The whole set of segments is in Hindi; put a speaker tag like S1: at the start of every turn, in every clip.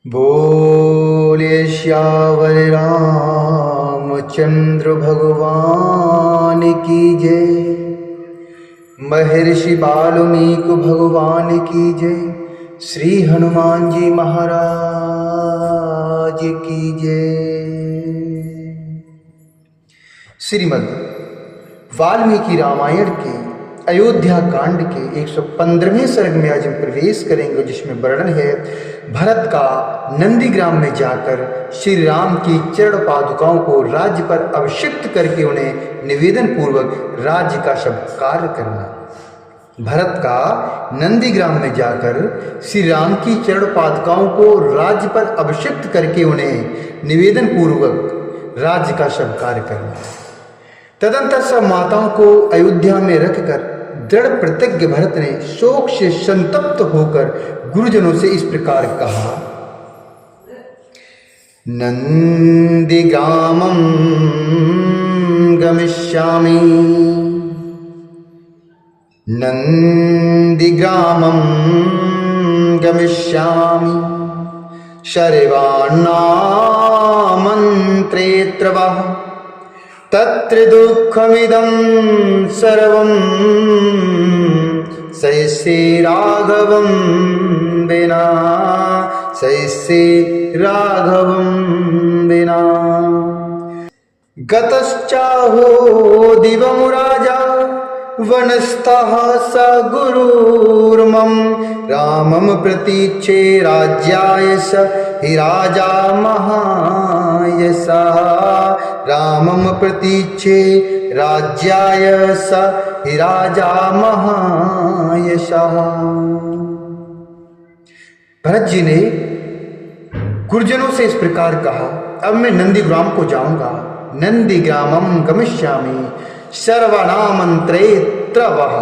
S1: बोले श्यावर रामचंद्र भगवान की जय। महर्षि वाल्मीकि भगवान की जय। श्री हनुमान जी महाराज की जय। श्रीमद् वाल्मीकि रामायण के अयोध्या कांड के 115वें सर्ग में आज हम प्रवेश करेंगे, जिसमें वर्णन है भरत का नंदीग्राम में जाकर श्री राम की चरण पादुकाओं को राज्य पर अभिषिक्त करके उन्हें निवेदन पूर्वक राज्य का सत्कार करना। भरत का नंदीग्राम में जाकर श्री राम की चरण पादुकाओं को राज्य पर अभिषिक्त करके उन्हें निवेदन पूर्वक राज्य का सत्कार करना। तदंतर सब माताओं को अयोध्या में रखकर दृढ़ प्रतिज्ञ भरत ने शोक से संतप्त होकर गुरुजनों से इस प्रकार कहा। नंदीग्रामं गमिष्यामि, नंदीग्रामं गमिष्यामि, शर्वाणामन्त्रेऽत्र वः तत्र दुःखमिदं सर्वं सैसे राघवं विना, सैसे राघवं विना। गतश्चाहो दिवं राजा वनस्थः स गुरुर्मम, रामं प्रतीक्षे राज्याय स हि राजा महायशः, रामं प्रतीक्षे राज्याय स हि राजा महायशः। भरत जी ने गुरुजनों से इस प्रकार कहा, अब मैं नंदीग्राम को जाऊंगा। नंदीग्रामं गमिष्यामि सर्वनामंत्रेऽत्र वः।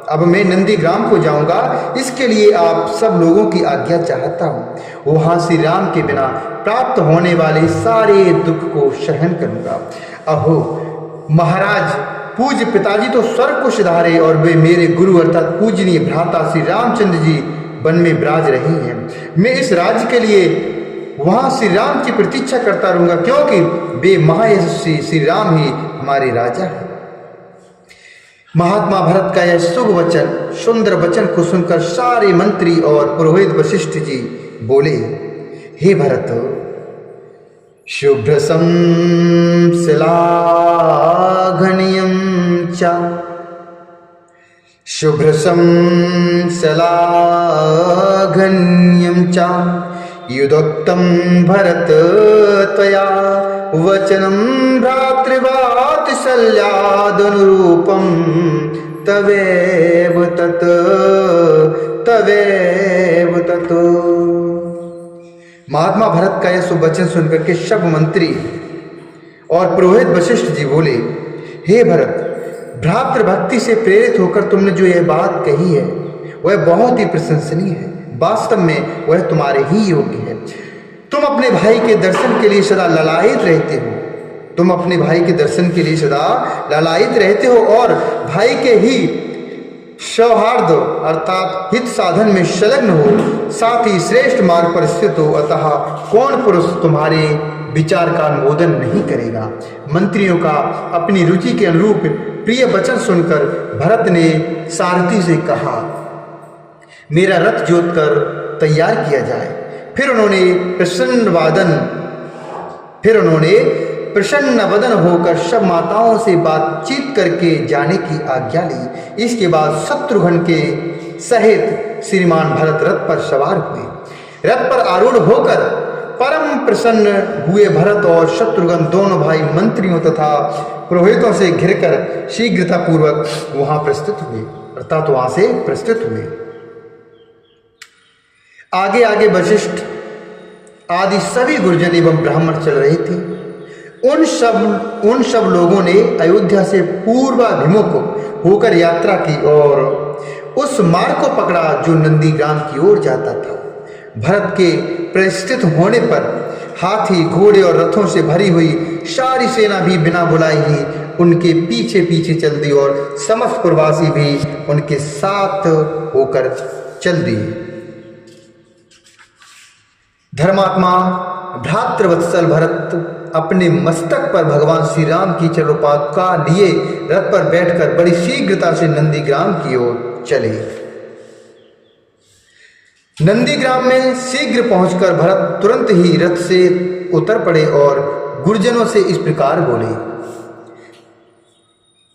S1: अब मैं नंदीग्राम को जाऊंगा, इसके लिए आप सब लोगों की आज्ञा चाहता हूं। वहां श्री राम के बिना प्राप्त होने वाले सारे दुख को सहन करूंगा। अहो महाराज, पूज्य पिताजी तो स्वर्ग को सिधारे और वे मेरे गुरु अर्थात पूजनीय भ्राता श्री रामचंद्र जी वन में विराज रही हैं। मैं इस राज्य के लिए वहां श्री राम की प्रतीक्षा करता रहूंगा, क्योंकि वे महायशस्वी श्री राम ही हमारे राजा हैं। महात्मा भरत का यह शुभ वचन, सुंदर वचन को सुनकर सारे मंत्री और पुरोहित वशिष्ठ जी बोले, हे भरत, शुभ्र संशलाघनीयं च, शुभ्र संशलाघनीयं च, युदोक्तं भरत त्वया वचनं भ्रातृवात्सल्यादनुरूपं, तवेव तत्, तवेव तत्। महात्मा भरत का यह शुभ वचन सुनकर के सब मंत्री और पुरोहित वशिष्ठ जी बोले, हे भरत, भ्रातृभक्ति से प्रेरित होकर तुमने जो यह बात कही है वह बहुत ही प्रशंसनीय है। वास्तव में वह तुम्हारे ही योग्य है। तुम अपने भाई के दर्शन के लिए सदा ललायित रहते हो, तुम अपने भाई के दर्शन के लिए सदा ललायित रहते हो और भाई के ही सौहार्द अर्थात हित साधन में संलग्न हो, साथ ही श्रेष्ठ मार्ग पर स्थित हो। अतः कौन पुरुष तुम्हारे विचार का अनुमोदन नहीं करेगा। मंत्रियों का अपनी रुचि के अनुरूप प्रिय वचन सुनकर भरत ने सारथी से कहा, मेरा रथ जोत कर तैयार किया जाए। फिर उन्होंने प्रसन्न वदन होकर सब माताओं से बातचीत करके जाने की आज्ञा ली। इसके बाद शत्रुघ्न के सहित श्रीमान भरत रथ पर सवार हुए। रथ पर आरूढ़ होकर परम प्रसन्न हुए भरत और शत्रुघ्न दोनों भाई मंत्रियों तथा पुरोहितों से घिरकर शीघ्रता पूर्वक वहां प्रस्तुत हुए, अर्थात वहां से प्रस्तुत हुए। आगे आगे वशिष्ठ आदि सभी गुरुजन एवं ब्राह्मण चल रहे थे। उन सब लोगों ने अयोध्या से पूर्वाभिमुख होकर यात्रा की और उस मार्ग को पकड़ा जो नंदीग्राम की ओर जाता था। भरत के प्रतिष्ठित होने पर हाथी, घोड़े और रथों से भरी हुई सारी सेना भी बिना बुलाए ही उनके पीछे पीछे चल दी और समस्त प्रवासी भी उनके साथ होकर चल दिए। धर्मात्मा भ्रातृवत्सल भरत अपने मस्तक पर भगवान श्री राम की चरणोपादुका लिए रथ पर बैठकर बड़ी शीघ्रता से नंदीग्राम की ओर चले। नंदीग्राम में शीघ्र पहुंचकर भरत तुरंत ही रथ से उतर पड़े और गुरुजनों से इस प्रकार बोले,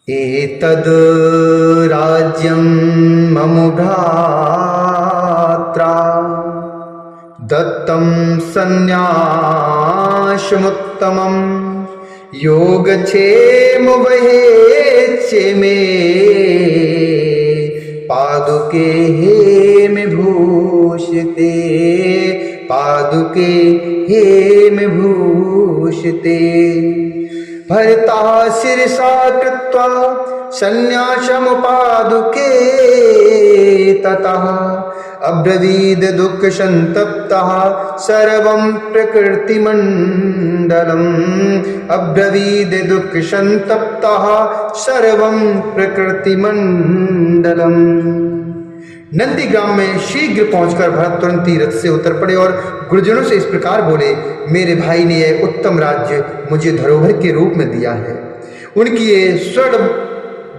S1: एतद राज्यं मम भ्रात्रा दत्तं सन्न्यासमुत्तमं योगक्षेम वहेच्चे मे पादुके हेम भूषिते पादुके हेम भूषिते। भरता शिरसा कृत्वा सन्न्यासमुपादुके ततः अब्रवीद दुःख संतप्तः सर्वं प्रकृतिमण्डलम् अब्रवीद दुःख संतप्तः सर्वं प्रकृतिमण्डलम्। नंदीग्राम में शीघ्र पहुंचकर भरत तुरंत ही रथ से उतर पड़े और गुरुजनों से इस प्रकार बोले, मेरे भाई ने यह उत्तम राज्य मुझे धरोहर के रूप में दिया है। उनकी ये स्वर्ण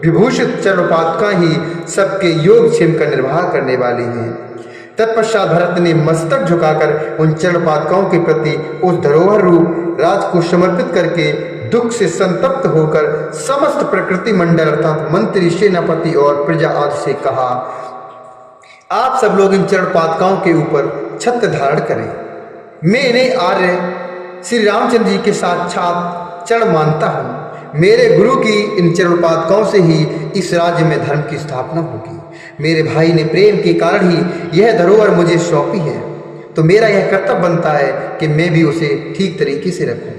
S1: विभूषित चरणोपादुका ही सबके योगक्षेम का निर्वाह करने वाली हैं। तत्पश्चात भरत ने मस्तक झुकाकर उन चरणोपादुकाओं के प्रति उस धरोहर रूप राज को समर्पित करके दुख से संतप्त होकर समस्त प्रकृति मंडल अर्थात मंत्री, सेनापति और प्रजा आदि से कहा, आप सब लोग इन चरणोपादुकाओं के ऊपर छत्र धारण करें। मैं इन्हें आर्य श्री रामचंद्र जी के साक्षात चरण मानता हूँ। मेरे गुरु की इन चरणोपादुकाओं से ही इस राज्य में धर्म की स्थापना होगी। मेरे भाई ने प्रेम के कारण ही यह धरोहर मुझे सौंपी है, तो मेरा यह कर्तव्य बनता है कि मैं भी उसे ठीक तरीके से रखूं।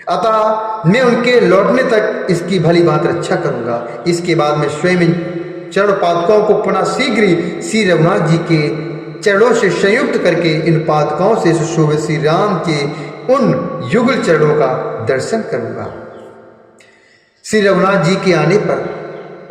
S1: अतः मैं उनके लौटने तक इसकी भली भांति रक्षा करूंगा। इसके बाद मैं स्वयं इन चरणोपादुकाओं को पुनः शीघ्र ही श्री रघुनाथ जी के चरणों से संयुक्त करके इन पादुकाओं से सुशोभित श्री राम के उन युगल चरणों का दर्शन करूंगा। श्री रघुनाथ जी के आने पर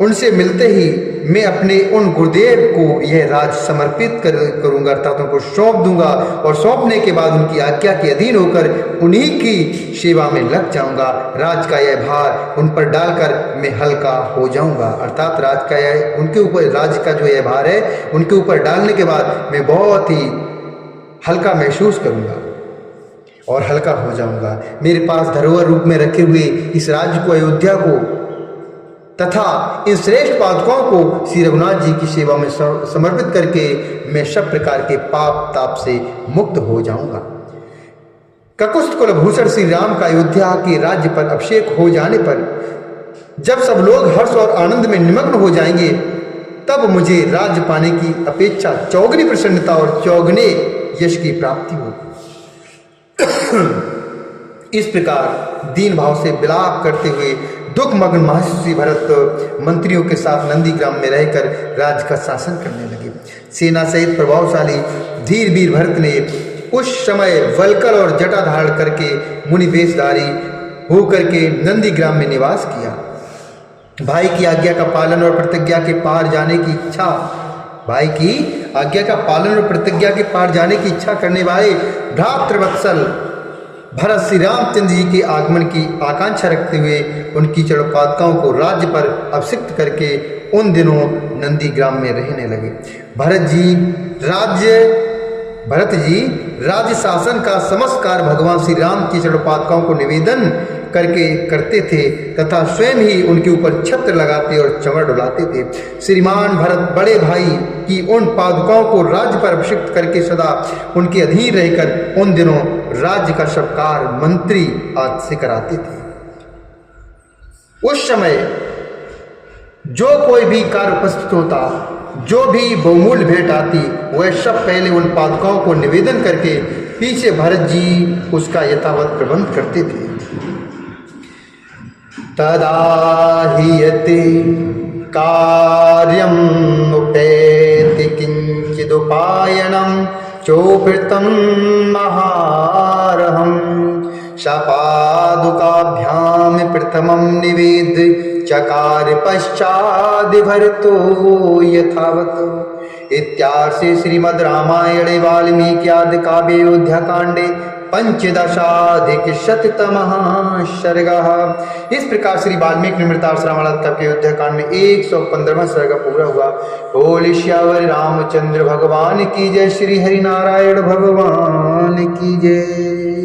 S1: उनसे मिलते ही मैं अपने उन गुरुदेव को यह राज समर्पित करूंगा अर्थात उनको सौंप दूंगा और सौंपने के बाद उनकी आज्ञा के अधीन होकर उन्हीं की सेवा में लग जाऊंगा। राज का यह भार उन पर डालकर मैं हल्का हो जाऊंगा अर्थात राज का यह उनके ऊपर राज का जो यह भार है उनके ऊपर डालने के बाद मैं बहुत ही हल्का महसूस करूंगा और हल्का हो जाऊंगा। मेरे पास धरोहर रूप में रखे हुए इस राज्य को, अयोध्या को तथा इन श्रेष्ठ पादुकाओं को श्री रघुनाथ जी की सेवा में समर्पित करके मैं सब प्रकार के पाप ताप से मुक्त हो जाऊंगा। ककुस्थ कुलभूषण श्री राम का अयोध्या के राज्य पर अभिषेक हो जाने पर जब सब लोग हर्ष और आनंद में निमग्न हो जाएंगे तब मुझे राज्य पाने की अपेक्षा चौगुनी प्रसन्नता और चौगुने यश की प्राप्ति होगी। इस प्रकार दीन भाव से विलाप करते हुए दुखमग्न महर्षि भरत मंत्रियों के साथ नंदीग्राम में रहकर राज्य का शासन करने लगे। सेना सहित प्रभावशाली धीर वीर भरत ने उस समय वल्कल और जटा धारण करके मुनि वेशधारी होकर के नंदीग्राम में निवास किया। भाई की आज्ञा का पालन और प्रतिज्ञा के पार जाने की इच्छा भाई की आज्ञा का पालन और प्रतिज्ञा के पार जाने की इच्छा करने वाले भ्रातृवत्सल भरत श्री रामचंद्र जी के आगमन की आकांक्षा रखते हुए उनकी चरणोपादुकाओं को राज्य पर अभिषिक्त करके उन दिनों नंदीग्राम में रहने लगे। भरत जी राज्य शासन का समस्त कार्य भगवान श्री राम की चरणोपादुकाओं को निवेदन करके करते थे तथा स्वयं ही उनके ऊपर छत्र लगाते और चमड़ डुलाते थे। श्रीमान भरत बड़े भाई की उन पादुकाओं को राज्य पर अभिषिक्त करके सदा उनके अधीन रहकर उन दिनों राज्य का सब कार्य मंत्री आदि से कराते थे। उस समय जो कोई भी कार्य उपस्थित होता, जो भी बहुमूल्य भेंट आती, वह सब पहले उन पादुकाओं को निवेदन करके पीछे भरत जी उसका यथावत प्रबंध करते थे। तदा हि यते कार्यम उपेति किंचिदुपायनं चोपृतं महारहं सपादुकाभ्याम प्रथमं निवेद्य चकार पश्चाद् भरतो यथावत्। इत्यार्षे श्रीमद् रामायणे वाल्मीकि आदि काव्ये अयोध्याकांडे पंचदशाधिकशततमः सर्गः। इस प्रकार श्री वाल्मीकि निमृतार्ष रामायण काव्य के अयोध्याकांड में 115वां सर्ग पूरा हुआ। बोल श्यावर रामचंद्र भगवान की जय, श्री हरि नारायण भगवान की जय।